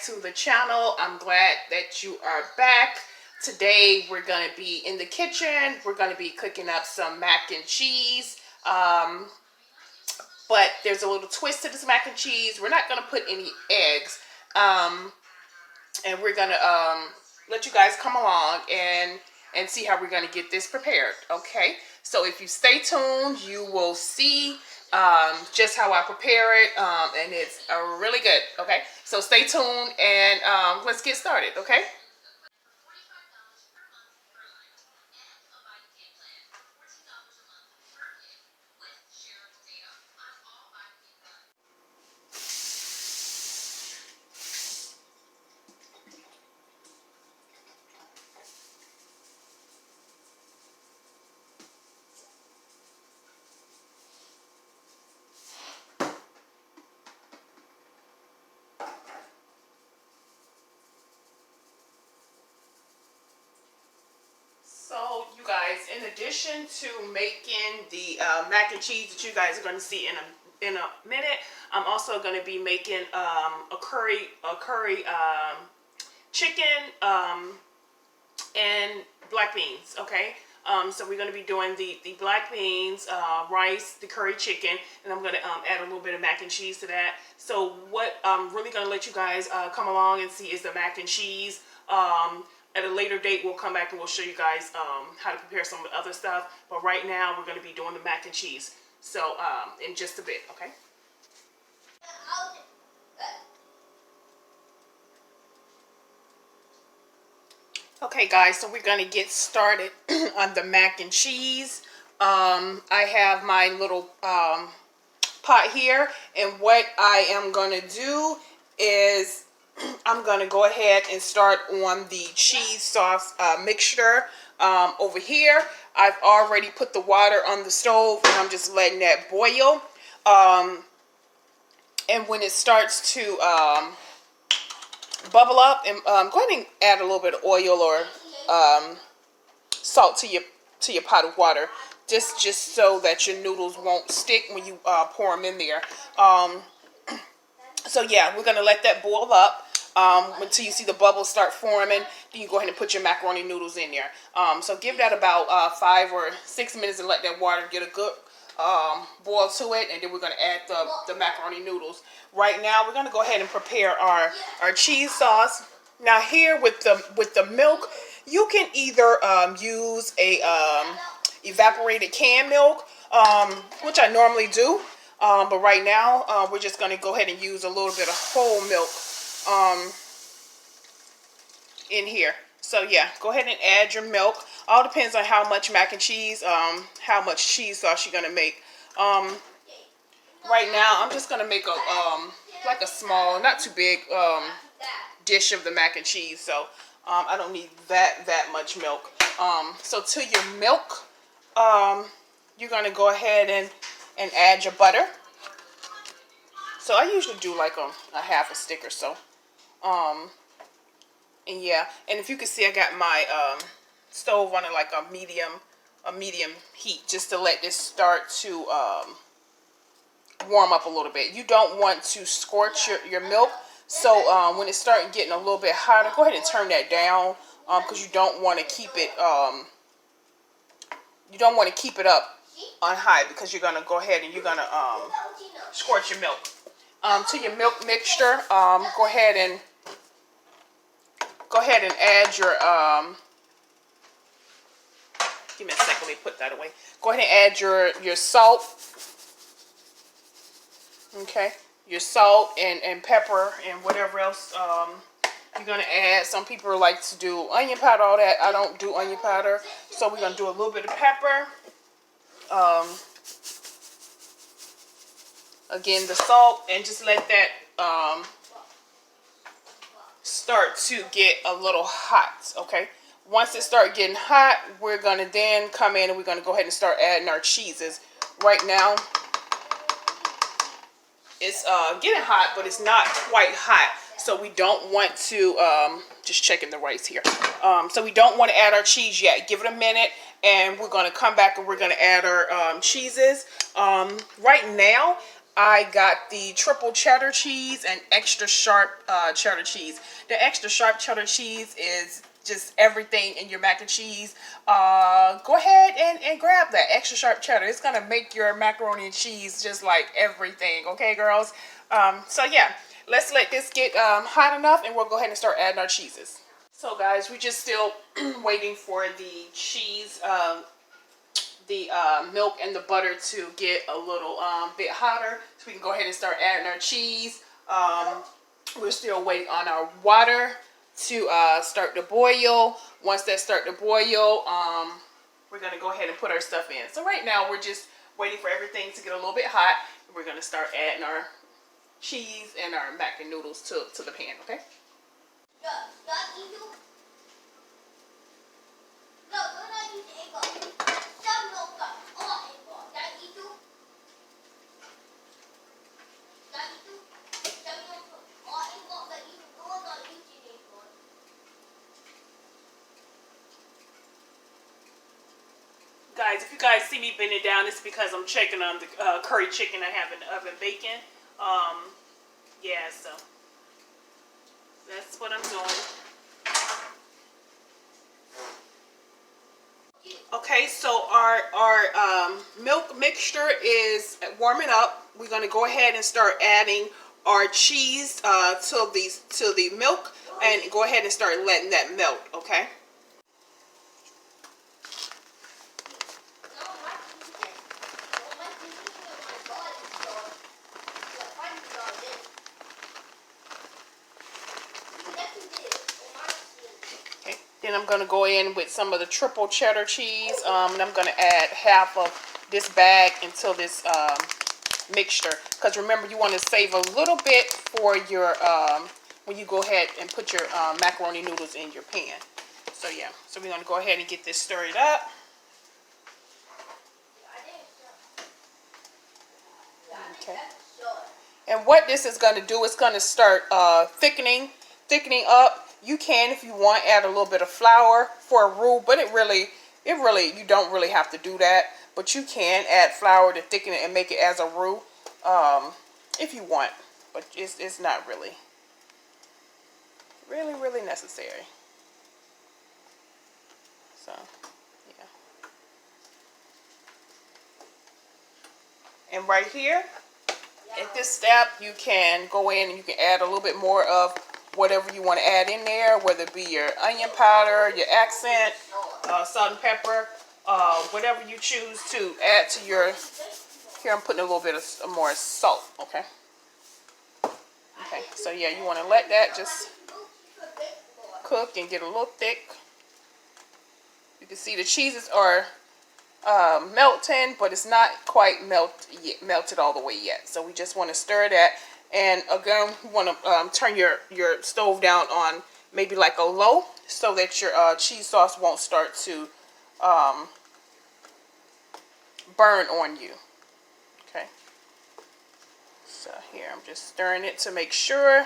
to the channel. I'm glad that you are back. Today we're going to be in the kitchen. We're going to be cooking up some mac and cheese. But there's a little twist to this mac and cheese. We're not going to put any eggs. And we're going to let you guys come along and see how we're going to get this prepared. Okay, so if you stay tuned, you will see just how I prepare it, and it's really good. Okay, so stay tuned and let's get started. Okay. So you guys, in addition to making the mac and cheese that you guys are going to see in a minute, I'm also going to be making a curry chicken and black beans. Okay, so we're going to be doing the black beans, rice, the curry chicken, and I'm going to add a little bit of mac and cheese to that. So what I'm really going to let you guys come along and see is the mac and cheese. At a later date, we'll come back and we'll show you guys how to prepare some of the other stuff. But right now, we're going to be doing the mac and cheese. So in just a bit, okay? Okay, guys, so we're going to get started on the mac and cheese. I have my little pot here, and what I am going to do is I'm going to go ahead and start on the cheese sauce mixture over here. I've already put the water on the stove, and I'm just letting that boil. And when it starts to bubble up, and go ahead and add a little bit of oil or salt to your pot of water, just so that your noodles won't stick when you pour them in there. So yeah, we're going to let that boil up until you see the bubbles start forming. Then you go ahead and put your macaroni noodles in there. So give that about 5 or 6 minutes and let that water get a good boil to it. And then we're going to add the macaroni noodles. Right now, we're going to go ahead and prepare our cheese sauce. Now here with the milk, you can either use a evaporated canned milk, which I normally do. But right now, we're just going to go ahead and use a little bit of whole milk in here. So yeah, go ahead and add your milk. All depends on how much mac and cheese, how much cheese sauce you're going to make. Right now, I'm just going to make like a small, not too big, dish of the mac and cheese. So I don't need that much milk. So to your milk, you're going to go ahead and add your butter. So I usually do like a half a stick or so. And yeah, and if you can see, I got my stove on like a medium heat, just to let this start to warm up a little bit. You don't want to scorch your milk. So when it starts getting a little bit hotter, go ahead and turn that down, because you don't want to keep it up on high, because you're gonna go ahead and you're gonna scorch your milk. To your milk mixture, go ahead and add your give me a second, let me put that away. Go ahead and add your salt. Okay, your salt and pepper and whatever else you're gonna add. Some people like to do onion powder, all that. I don't do onion powder, so we're gonna do a little bit of pepper. Again, the salt, and just let that start to get a little hot. Okay, once it starts getting hot, we're gonna then come in and we're gonna go ahead and start adding our cheeses. Right now, it's getting hot, but it's not quite hot, so we don't want to just checking the rice here. So we don't want to add our cheese yet. Give it a minute, and we're going to come back and we're going to add our cheeses. Right now, I got the triple cheddar cheese and extra sharp cheddar cheese. The extra sharp cheddar cheese is just everything in your mac and cheese. Go ahead and grab that extra sharp cheddar. It's going to make your macaroni and cheese just like everything. Okay, girls? So yeah, let's let this get hot enough and we'll go ahead and start adding our cheeses. So guys, we're just still waiting for the cheese, the milk and the butter to get a little bit hotter so we can go ahead and start adding our cheese. We're still waiting on our water to start to boil. Once that start to boil, we're going to go ahead and put our stuff in. So right now we're just waiting for everything to get a little bit hot. We're going to start adding our cheese and our mac and noodles to the pan, okay? Guys, if you guys see me bending down, it's because I'm checking on the curry chicken I have in the oven baking. Yeah, so that's what I'm doing. Okay, so our milk mixture is warming up. We're gonna go ahead and start adding our cheese to the milk, and go ahead and start letting that melt. Okay. Then I'm going to go in with some of the triple cheddar cheese, and I'm going to add half of this bag into this mixture. Because remember, you want to save a little bit for your when you go ahead and put your macaroni noodles in your pan. So yeah, so we're going to go ahead and get this stirred up. Okay. And what this is going to do, it's going to start thickening up. You can, if you want, add a little bit of flour for a roux, but you don't really have to do that. But you can add flour to thicken it and make it as a roux if you want. But it's not really necessary. So, yeah. And right here, at this step, you can go in and you can add a little bit more of whatever you want to add in there, whether it be your onion powder, your accent, salt and pepper, whatever you choose to add to your, here I'm putting a little bit of more salt, okay? Okay, so yeah, you want to let that just cook and get a little thick. You can see the cheeses are melting, but it's not quite melted all the way yet. So we just want to stir that. And again, you want to turn your stove down on maybe like a low so that your cheese sauce won't start to burn on you. Okay. So here I'm just stirring it to make sure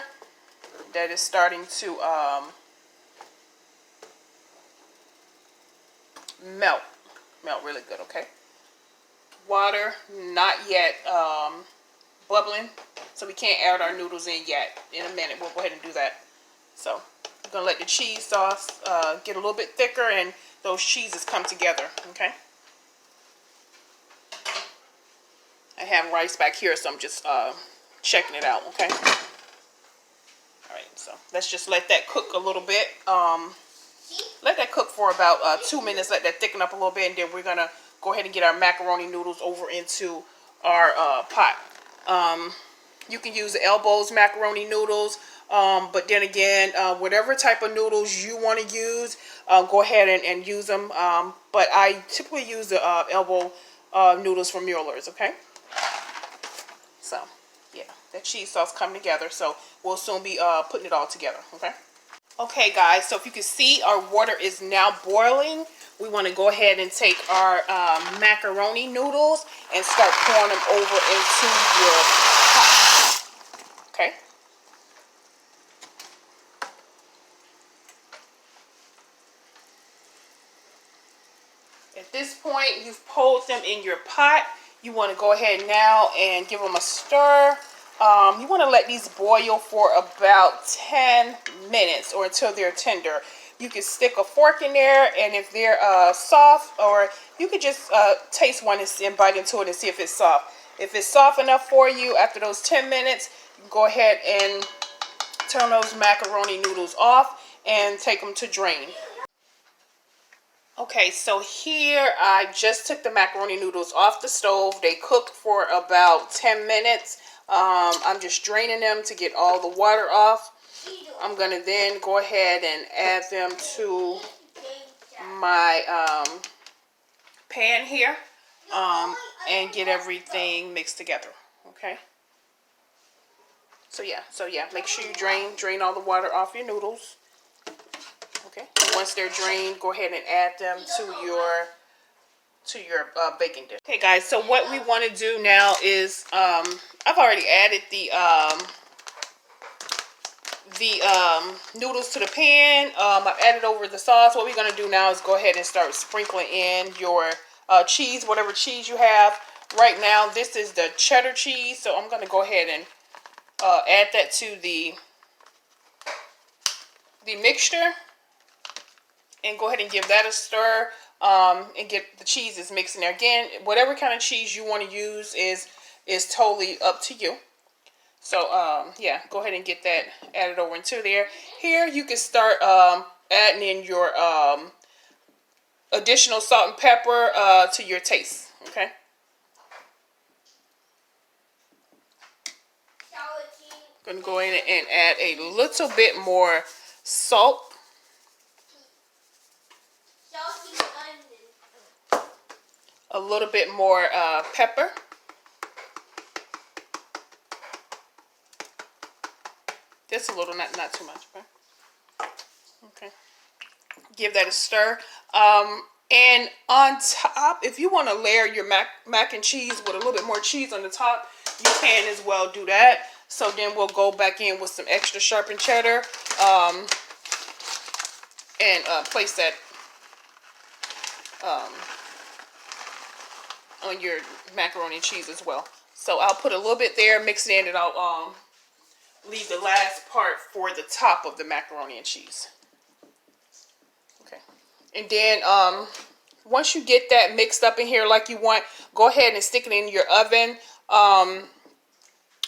that it's starting to melt really good. Okay. Water not yet bubbling, so we can't add our noodles in yet. In a minute we'll go ahead and do that. So we're gonna let the cheese sauce get a little bit thicker and those cheeses come together. Okay. I have rice back here, so I'm just checking it out. Okay. All right, so let's just let that cook a little bit. Let that cook for about 2 minutes. Let that thicken up a little bit, and then we're gonna go ahead and get our macaroni noodles over into our pot. You can use Elbows macaroni noodles, but then again, whatever type of noodles you want to use, go ahead and use them. But I typically use the Elbow noodles from Mueller's. Okay. So yeah, that cheese sauce come together. So we'll soon be putting it all together. Okay. Okay, guys. So if you can see, our water is now boiling. We want to go ahead and take our macaroni noodles and start pouring them over into your pot. Okay. At this point, you've poured them in your pot. You want to go ahead now and give them a stir. You want to let these boil for about 10 minutes or until they're tender. You can stick a fork in there, and if they're soft, or you could just taste one and bite into it and see if it's soft. If it's soft enough for you after those 10 minutes, you can go ahead and turn those macaroni noodles off and take them to drain. Okay, so here I just took the macaroni noodles off the stove. They cooked for about 10 minutes. I'm just draining them to get all the water off. I'm going to then go ahead and add them to my pan here and get everything mixed together. Okay. So yeah, make sure you drain all the water off your noodles. Okay. And once they're drained, go ahead and add them to your baking dish. Okay, guys. So what we want to do now is I've already added the noodles to the pan. I've added over the sauce. What we're gonna do now is go ahead and start sprinkling in your cheese, whatever cheese you have. Right now, this is the cheddar cheese, so I'm gonna go ahead and add that to the mixture, and go ahead and give that a stir, and get the cheeses mixed in there. Again, whatever kind of cheese you want to use is totally up to you. So yeah, go ahead and get that added over into there. Here you can start adding in your additional salt and pepper to your taste. Okay. I'm gonna go in and add a little bit more salt. A little bit more pepper. Just a little, not too much. Okay. Give that a stir. And on top, if you want to layer your mac and cheese with a little bit more cheese on the top, you can as well do that. So then we'll go back in with some extra sharpened cheddar and place that on your macaroni and cheese as well. So I'll put a little bit there, mix it in, and I'll leave the last part for the top of the macaroni and cheese. Okay. And then once you get that mixed up in here like you want, go ahead and stick it in your oven on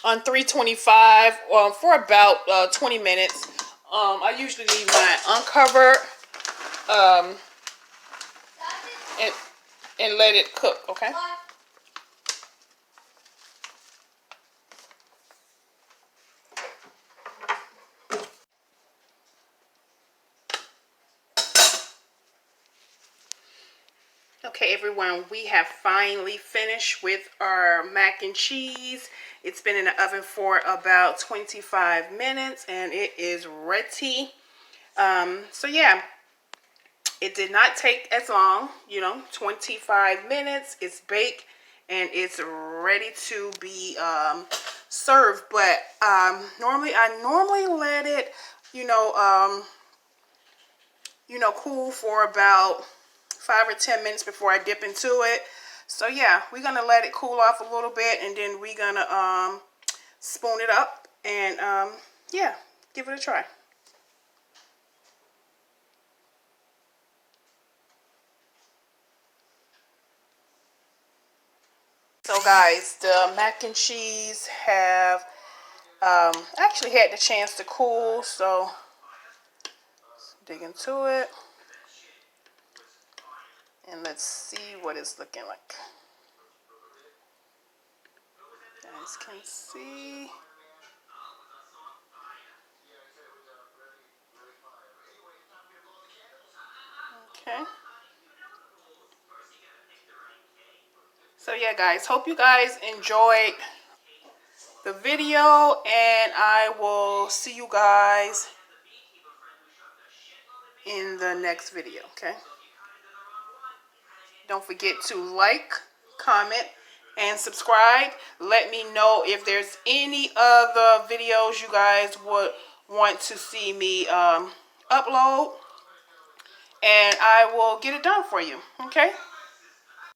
325 for about 20 minutes. I usually leave mine uncovered and let it cook, okay? Okay, everyone, we have finally finished with our mac and cheese. It's been in the oven for about 25 minutes and it is ready. So yeah, it did not take as long, 25 minutes. It's baked and it's ready to be served. But I normally let it, cool for about 5 or 10 minutes before I dip into it. So yeah, we're gonna let it cool off a little bit, and then we're gonna spoon it up and yeah, give it a try. So guys, the mac and cheese have actually had the chance to cool, so let's dig into it. And let's see what it's looking like. You guys can see. Okay. So yeah, guys, hope you guys enjoyed the video, and I will see you guys in the next video, okay? Don't forget to like, comment, and subscribe. Let me know if there's any other videos you guys would want to see me upload, and I will get it done for you, okay?